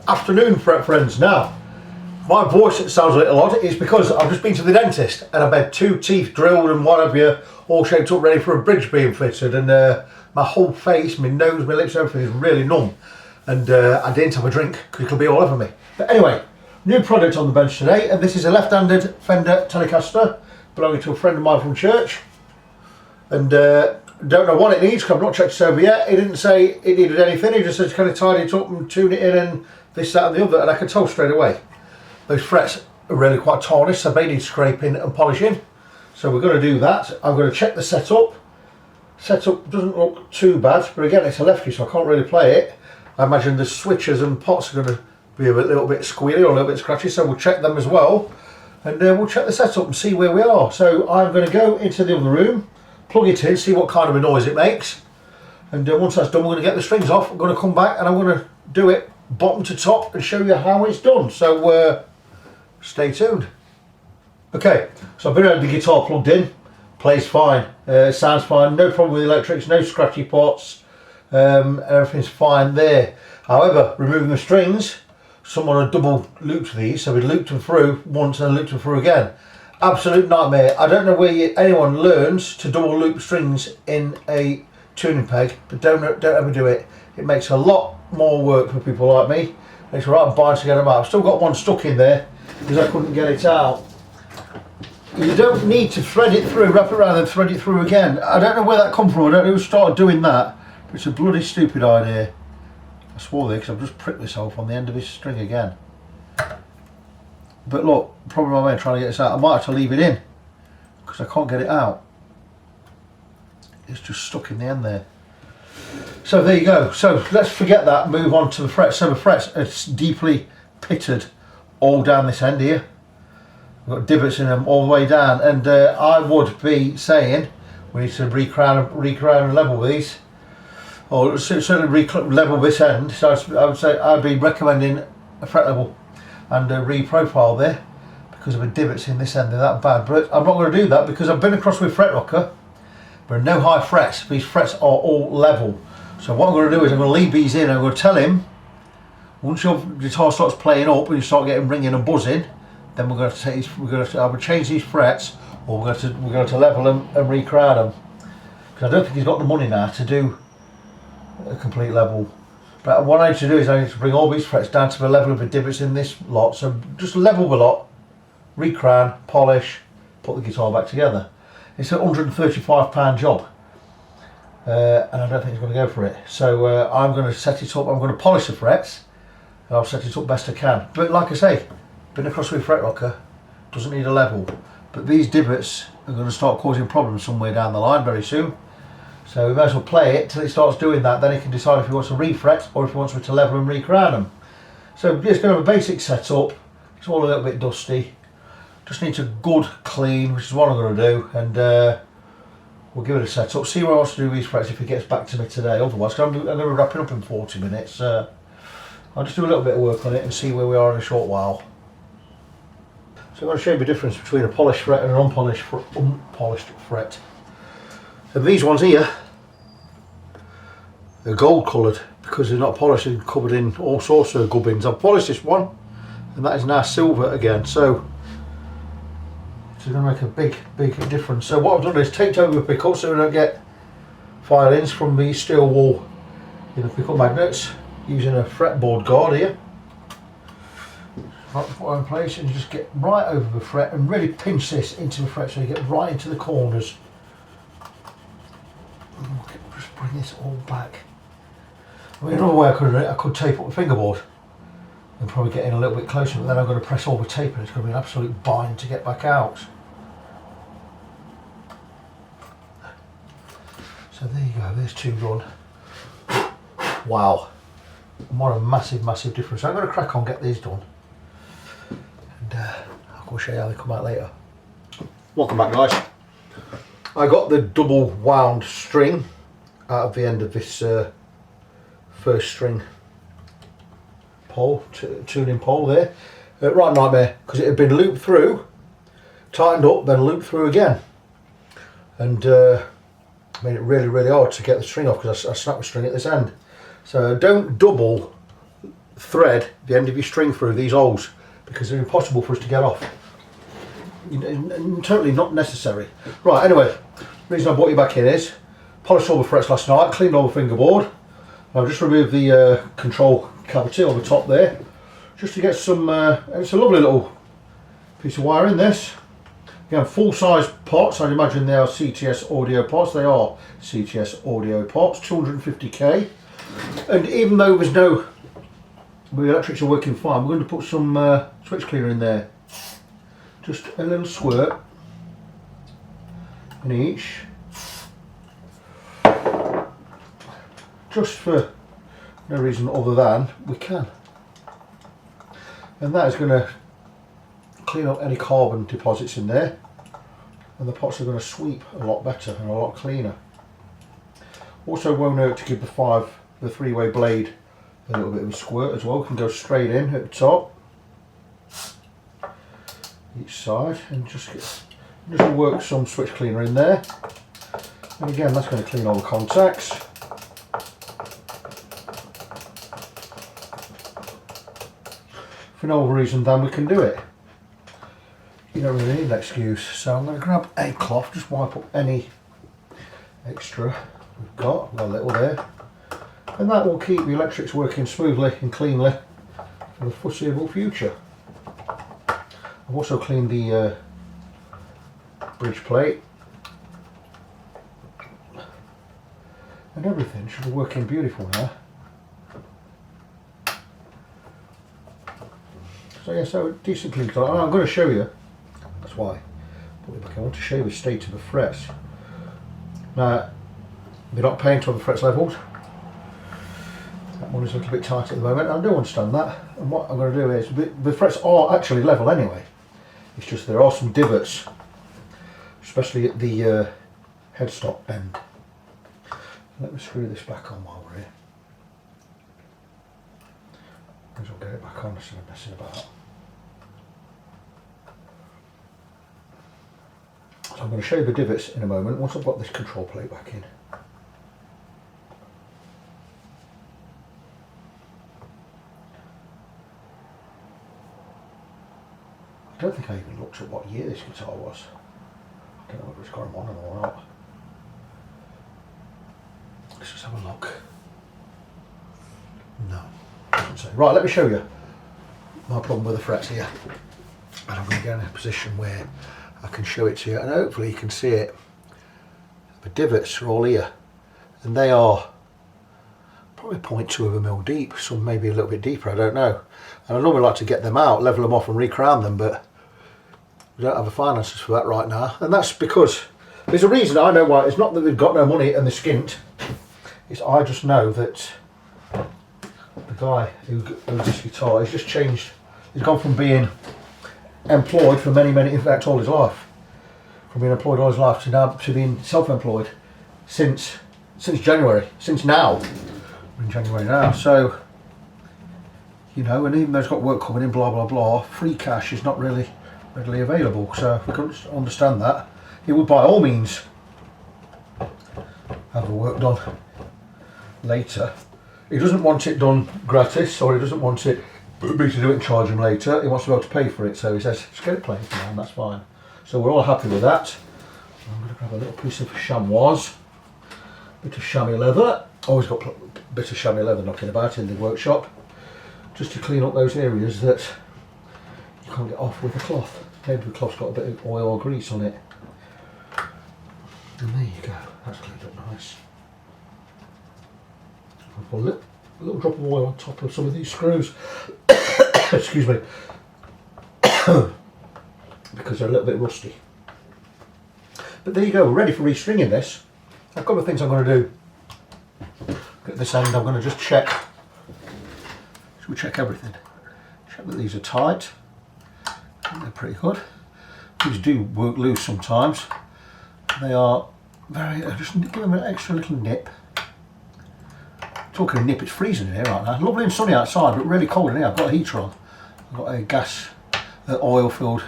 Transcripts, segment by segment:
Afternoon, fret friends. Now, my voice sounds a little odd. It's because I've just been to the dentist and I've had 2 teeth drilled and what have you, all shaped up ready for a bridge being fitted, and my whole face, my nose, my lips, everything is really numb, and I didn't have a drink because it'll be all over me. But anyway, new product on the bench today, and this is a left-handed Fender Telecaster belonging to a friend of mine from church, and don't know what it needs because I've not checked it over yet. He didn't say it needed anything, he just said kind of tidy it up and tune it in and this, that and the other, and I could tell straight away those frets are really quite tarnished, so they need scraping and polishing. So we're going to do that. I'm going to check the setup. Setup doesn't look too bad, but again it's a lefty so I can't really play it. I imagine the switches and pots are going to be a little bit squealy or a little bit scratchy, so we'll check them as well, and we'll check the setup and see where we are. So I'm going to go into the other room, plug it in, see what kind of a noise it makes, and once that's done we're going to get the strings off. I'm going to come back and I'm going to do it bottom to top and show you how it's done, so stay tuned. Okay, so I've been had the guitar plugged in, plays fine, sounds fine, no problem with the electrics, no scratchy pots, everything's fine there. However, removing the strings, someone had double looped these, so we looped them through once and looped them through again. Absolute nightmare. I don't know where anyone learns to double loop strings in a tuning peg, but don't ever do it. It makes a lot more work for people like me. It's right bind to get them out. I've still got one stuck in there because I couldn't get it out. You don't need to thread it through, wrap it around and thread it through again. I don't know where that come from. I don't know who started doing that, but it's a bloody stupid idea. I swore there because I've just pricked myself on the end of this string again. But look, problem I'm in trying to get this out. I might have to leave it in because I can't get it out. It's just stuck in the end there. So there you go. So let's forget that and move on to the frets. So the frets are deeply pitted all down this end here. We've got divots in them all the way down, and I would be saying we need to recrown and level these, or certainly level this end. So I would say I'd be recommending a fret level and a re-profile there because of the divots in this end. They're that bad, but I'm not going to do that because I've been across with Fret Rocker. There are no high frets. These frets are all level. So what I'm going to do is I'm going to leave these in. I'm going to tell him once your guitar starts playing up and you start getting ringing and buzzing, then we're going to take either change these frets or we're going to level them and recrown them. Because I don't think he's got the money now to do a complete level. But what I need to do is I need to bring all these frets down to the level of the divots in this lot. So just level the lot, recrown, polish, put the guitar back together. It's a £135 job. And I don't think he's going to go for it. So I'm going to set it up, I'm going to polish the frets, and I'll set it up best I can. But like I say, been across with Fret Rocker, doesn't need a level. But these divots are going to start causing problems somewhere down the line very soon. So we may as well play it till it starts doing that, then he can decide if he wants to refret or if he wants me to level and recrown them. So it's going to have a basic setup, it's all a little bit dusty. Just needs a good clean, which is what I'm going to do, and we'll give it a set up, see what I want to do with these frets if he gets back to me today. Otherwise, because I'm going to wrap it up in 40 minutes. I'll just do a little bit of work on it and see where we are in a short while. So I'm going to show you the difference between a polished fret and an unpolished fret. And these ones here, they're gold coloured because they're not polished and covered in all sorts of gubbins. I've polished this one and that is now silver again, so it's going to make a big difference. So what I've done is taped over the pickup so we don't get filings from the steel wool in the pickup magnets, using a fretboard guard here. Right, put in place and just get right over the fret and really pinch this into the fret so you get right into the corners. Just bring this all back. I mean, another way I could do it, I could tape up the fingerboard and probably get in a little bit closer, but then I'm going to press all the tape and it's going to be an absolute bind to get back out. So there you go, there's 2 done. Wow, and what a massive difference. So I'm going to crack on, get these done, and I'll show you how they come out later. Welcome back, guys. I got the double wound string out of the end of this first string pole, tuning pole there. Right nightmare, because it had been looped through, tightened up, then looped through again, and made it really hard to get the string off because I snapped the string at this end. So don't double thread the end of your string through these holes because they're impossible for us to get off. Totally not necessary. Right, anyway, the reason I brought you back in is polished all the frets last night, cleaned all the fingerboard. I've just removed the control cavity on the top there just to get some, it's a lovely little piece of wire in this. Again, full size pots. I'd imagine they are CTS audio pots. They are CTS audio pots, 250k. And even though there's no, the electrics are working fine, we're going to put some switch cleaner in there. Just a little squirt in each. Just for no reason other than we can. And that is going to clean up any carbon deposits in there. And the pots are going to sweep a lot better and a lot cleaner. Also won't hurt to give the three-way blade a little bit of a squirt as well. We can go straight in at the top, each side, and just work some switch cleaner in there. And again, that's going to clean all the contacts. For no other reason than we can do it. You don't really need an excuse. So I'm going to grab a cloth, just wipe up any extra we've got. We've got a little there. And that will keep the electrics working smoothly and cleanly for the foreseeable future. I've also cleaned the bridge plate. And everything should be working beautiful now. So yeah, so decent clean. I'm going to show you, that's why I want to show you the state of the frets. Now, they're not paint on the frets levels. That one is a little bit tight at the moment. I do understand that. And what I'm going to do is, the frets are actually level anyway. It's just there are some divots, especially at the headstock end. Let me screw this back on while we're here. I'll get it back on instead of messing about. So I'm going to show you the divots in a moment once I've got this control plate back in. I don't think I even looked at what year this guitar was. I don't know whether it's got them on them or not. Let's just have a look. No. Right, let me show you my problem with the frets here. And I'm going to get in a position where I can show it to you, and hopefully you can see it. The divots are all here, and they are probably 0.2 of a mil deep, some maybe a little bit deeper, I don't know. And I normally like to get them out, level them off and re-crown them, but we don't have the finances for that right now. And that's because there's a reason. I know why. It's not that they've got no money and they're skint. It's I just know that the guy who owns this guitar has just changed. He's gone from being employed for many, in fact all his life, from being employed all his life to now to being self-employed since January, since now. We're in January now, so you know, and even though he's got work coming in, blah blah blah, free cash is not really readily available. So we can understand that. He would by all means have the work done later. He doesn't want it done gratis, or he doesn't want it me to do it and charge him later. He wants to be able to pay for it, so he says, just get it playing for now, and that's fine. So we're all happy with that. I'm going to grab a little piece of chamois, bit of chamois leather. Always got a bit of chamois leather knocking about in the workshop, just to clean up those areas that you can't get off with a cloth. Maybe the cloth's got a bit of oil or grease on it. And there you go, that's cleaned up nice. I'll put a little drop of oil on top of some of these screws. Excuse me. Because they're a little bit rusty. But there you go, we're ready for restringing this. A couple of things I'm going to do. At this end I'm going to just check. Should we check everything? Check that these are tight. They're pretty good. These do work loose sometimes. They are very, just give them an extra little nip. Talking of nip, it's freezing in here right now. Lovely and sunny outside, but really cold in here. I've got a heater on. I've got a gas, oil filled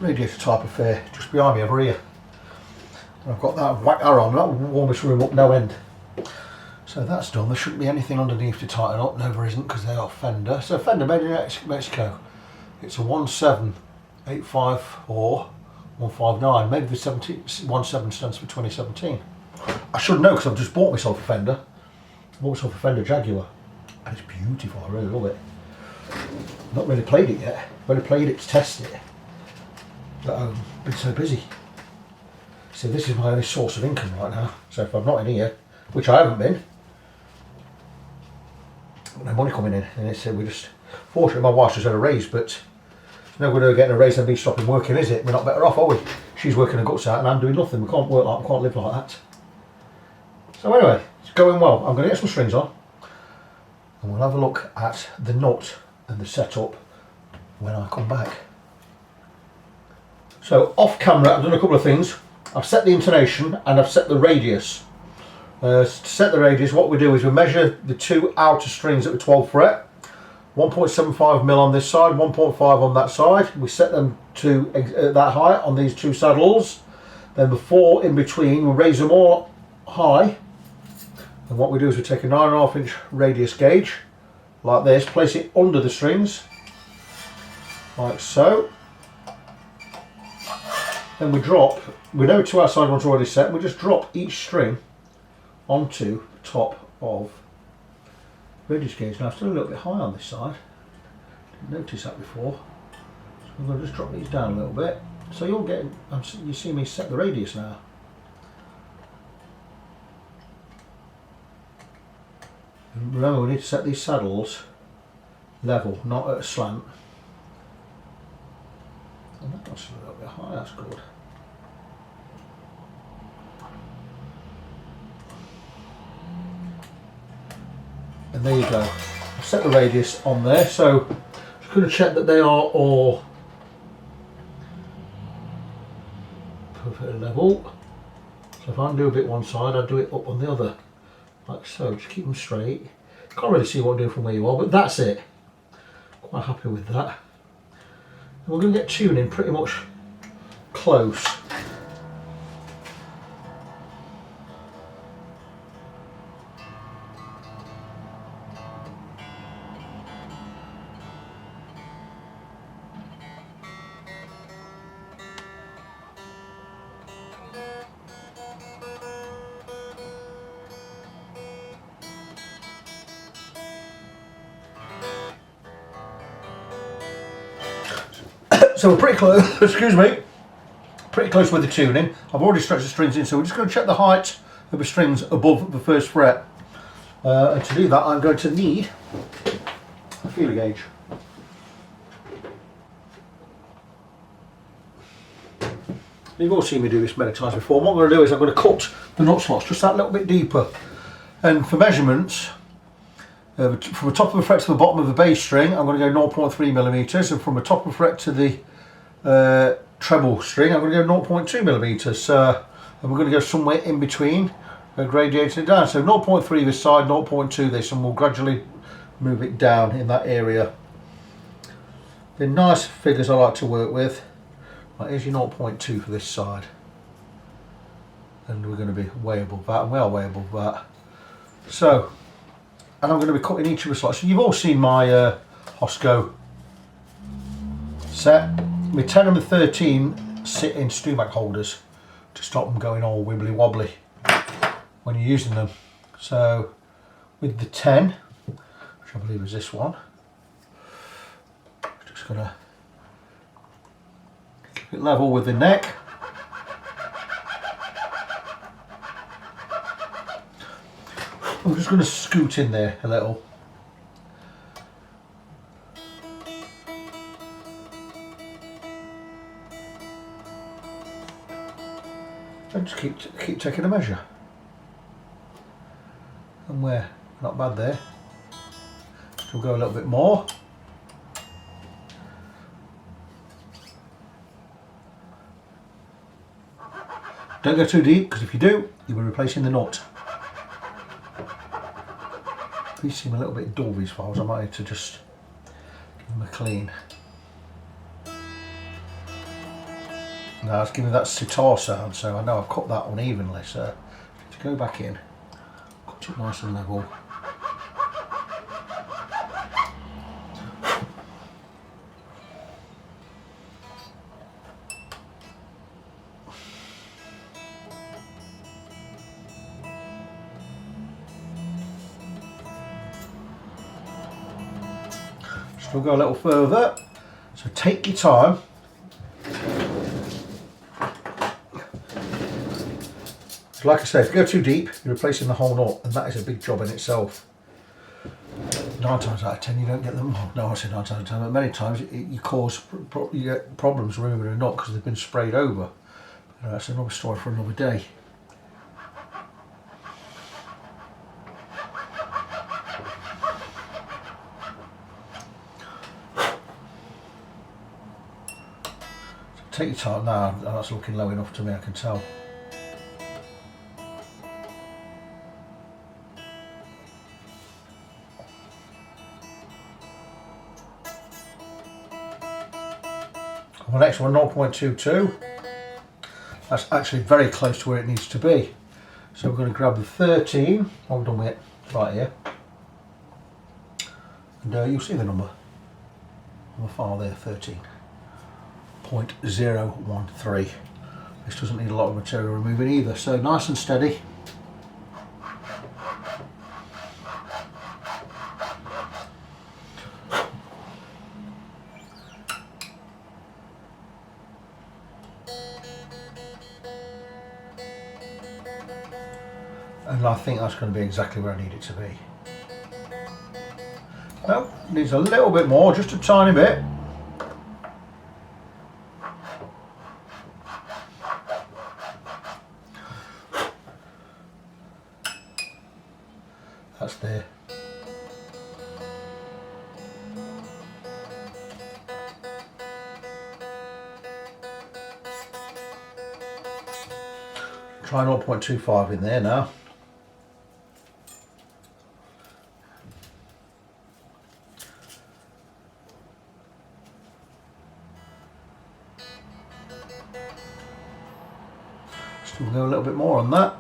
radiator type affair just behind me over here. And I've got that whack arrow on, that will warm this room up no end. So that's done. There shouldn't be anything underneath to tighten up. No, there isn't, because they are Fender. So Fender made in Mexico. It's a 17854 159. Maybe the 17 stands for 2017. I should know because I've just bought myself a Fender. I bought myself a Fender Jaguar, and it's beautiful. I really love it. Not really played it yet. I've only played it to test it, but I've been so busy. So this is my only source of income right now. So if I'm not in here, which I haven't been, no money coming in, and it's we're just fortunately my wife's just had a raise, but it's no good her getting a raise and me stopping working, is it? We're not better off, are we? She's working her guts out and I'm doing nothing. We can't work like, we can't live like that. So anyway, it's going well. I'm going to get some strings on, and we'll have a look at the nut and the setup when I come back. So off camera, I've done a couple of things. I've set the intonation and I've set the radius. To set the radius, what we do is we measure the two outer strings at the 12th fret, 1.75 mil on this side, 1.5 on that side. We set them to that height on these two saddles. Then the four in between, we raise them all high. And what we do is we take a 9.5 inch radius gauge, like this, place it under the strings, like so. Then we drop, we know two outside ones are already set, and we just drop each string onto the top of radius gauge. Now, I'm still a little bit high on this side. Didn't notice that before. So I'm going to just drop these down a little bit. So you're getting, you see me set the radius now. And remember, we need to set these saddles level, not at a slant. And that's a little bit high, that's good. And there you go. I've set the radius on there, so just going to check that they are all perfectly level. So if I do a bit one side, I do it up on the other, like so. Just keep them straight. Can't really see what I'm doing from where you are, but that's it. Quite happy with that. And we're going to get tuning pretty much close. So we're pretty close, excuse me, pretty close with the tuning. I've already stretched the strings in, so we're just going to check the height of the strings above the first fret. And to do that, I'm going to need a feeler gauge. You've all seen me do this many times before. What I'm going to do is I'm going to cut the nut slots just that little bit deeper. And for measurements, from the top of the fret to the bottom of the bass string, I'm going to go 0.3 millimeters, and from the top of the fret to the treble string, I'm going to go 0.2 millimeters. And we're going to go somewhere in between, gradiating it down. So 0.3 this side, 0.2 this, and we'll gradually move it down in that area. The nice figures I like to work with. Right, here's your 0.2 for this side, and we're going to be way above that, and we are way above that. So, and I'm going to be cutting each of the slots. So you've all seen my Hosco set. My 10 and the 13 sit in Stumac holders to stop them going all wibbly wobbly when you're using them. So with the 10, which I believe is this one, just going to keep it level with the neck. I'm just going to scoot in there a little. And just keep taking a measure. And we're not bad there. So we'll go a little bit more. Don't go too deep, because if you do, you'll be replacing the nut. These seem a little bit dull, these files. I might need to just give them a clean. Now it's giving that sitar sound, so I know I've cut that unevenly, so to go back in, cut Pitch it nice and level. Still go a little further, so take your time. So like I said, if you go too deep, you're replacing the whole nut, and that is a big job in itself. 9 times out of 10 you don't get them, no I say 9 times out of 10, but many times you get problems removing a nut because they've been sprayed over. That's another story for another day. Take your time now, that's looking low enough to me, I can tell. The next one, 0.22. That's actually very close to where it needs to be. So we're going to grab the 13, hold on with it, right here. And you'll see the number on the file there, 13.013. This doesn't need a lot of material removing either, so nice and steady. And I think that's going to be exactly where I need it to be. No, needs a little bit more, just a tiny bit. That's there. Try 0.25 in there now. Still go a little bit more on that.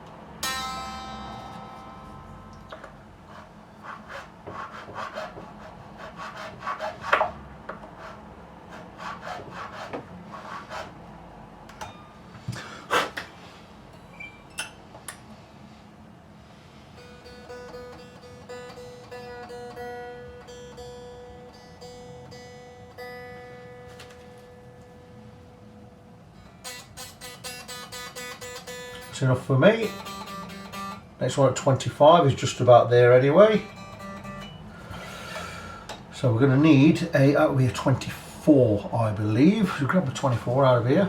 That's enough for me. Next one at 25 is just about there anyway. So we're going to need that will be a 24, I believe. So grab the 24 out of here.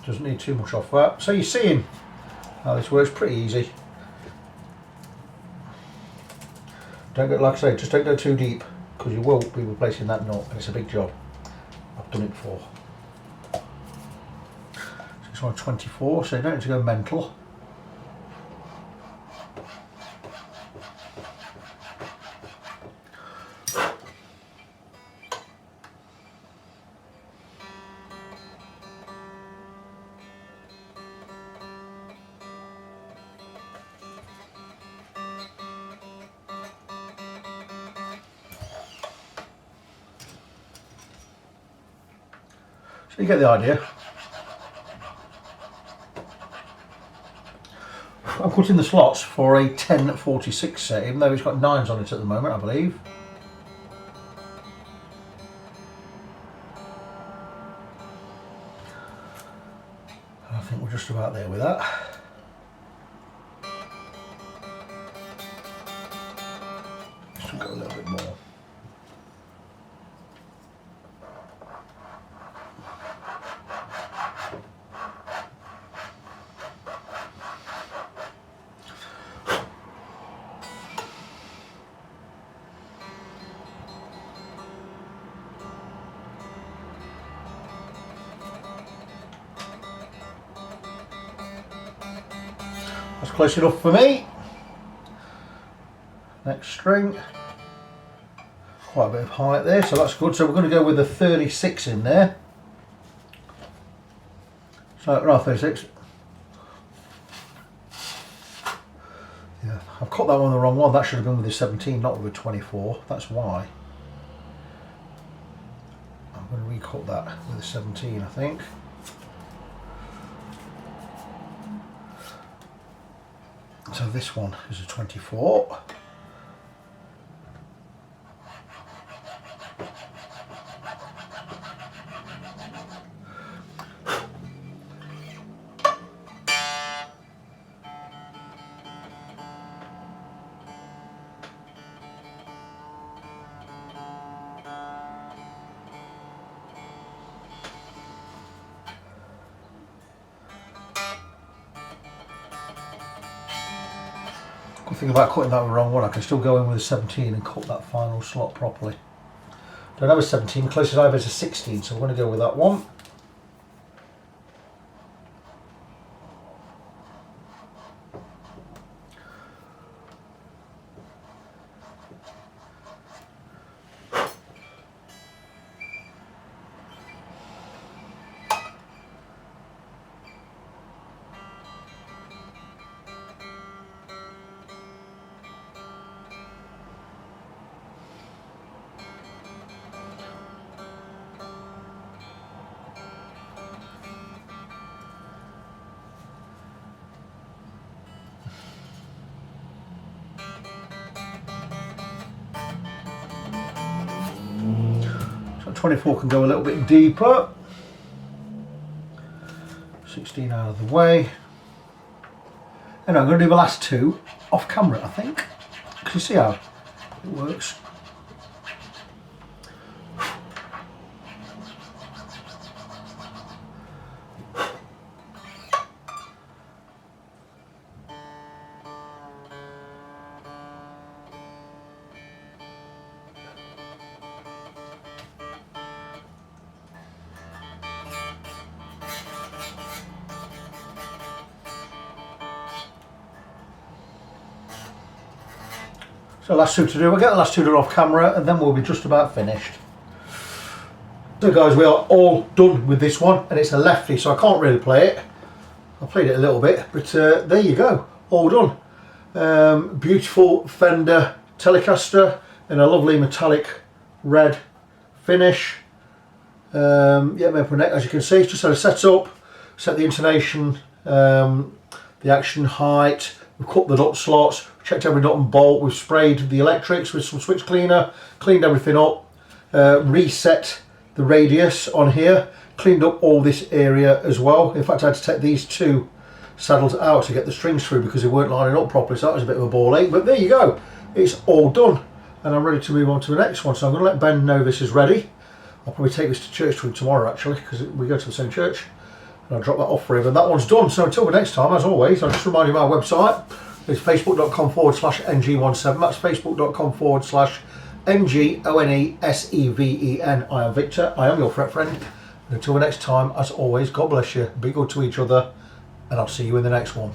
Doesn't need too much off that. So you're seeing how this works, pretty easy. Don't go, like I say, just don't go too deep, because you will be replacing that nut, and it's a big job. I've done it before. So it's on 24, so you don't need to go mental. So you get the idea. I'm cutting the slots for a 1046 set, even though it's got 9s on it at the moment, I believe. I think we're just about there with that. Just go a little bit more. That's close enough for me. Next string, quite a bit of height there, so that's good. So we're going to go with a 36 in there. Round 36. Yeah, I've cut that one the wrong one. That should have been with the 17, not with the 24. That's why. I'm going to recut that with the 17, I think. So this one is a 24. Good thing about cutting that the wrong one, I can still go in with a 17 and cut that final slot properly. Don't have a 17, closest I have is a 16, so we're going to go with that one. So 24 can go a little bit deeper. 16 out of the way. And I'm going to do the last two off camera, I think. Can you see how it works? So last two to do, we'll get the last two done off camera and then we'll be just about finished. So guys, we are all done with this one, and it's a Lefty, so I can't really play it. I played it a little bit, but there you go, all done. Beautiful Fender Telecaster in a lovely metallic red finish. Yeah, maple neck, as you can see, it's just had a set up, set the intonation, the action height. We've cut the nut slots, checked every nut and bolt, we've sprayed the electrics with some switch cleaner, cleaned everything up, reset the radius on here, cleaned up all this area as well. In fact, I had to take these two saddles out to get the strings through because they weren't lining up properly, so that was a bit of a ball ache. But there you go, it's all done, and I'm ready to move on to the next one. So I'm going to let Ben know this is ready. I'll probably take this to church for him tomorrow actually, because we go to the same church. And I'll drop that off for him, and that one's done. So until the next time, as always, I'll just remind you of my website. It's facebook.com/ng17. That's facebook.com/NGONESEVEN. I am Victor. I am your fret friend. And until the next time, as always, God bless you. Be good to each other, and I'll see you in the next one.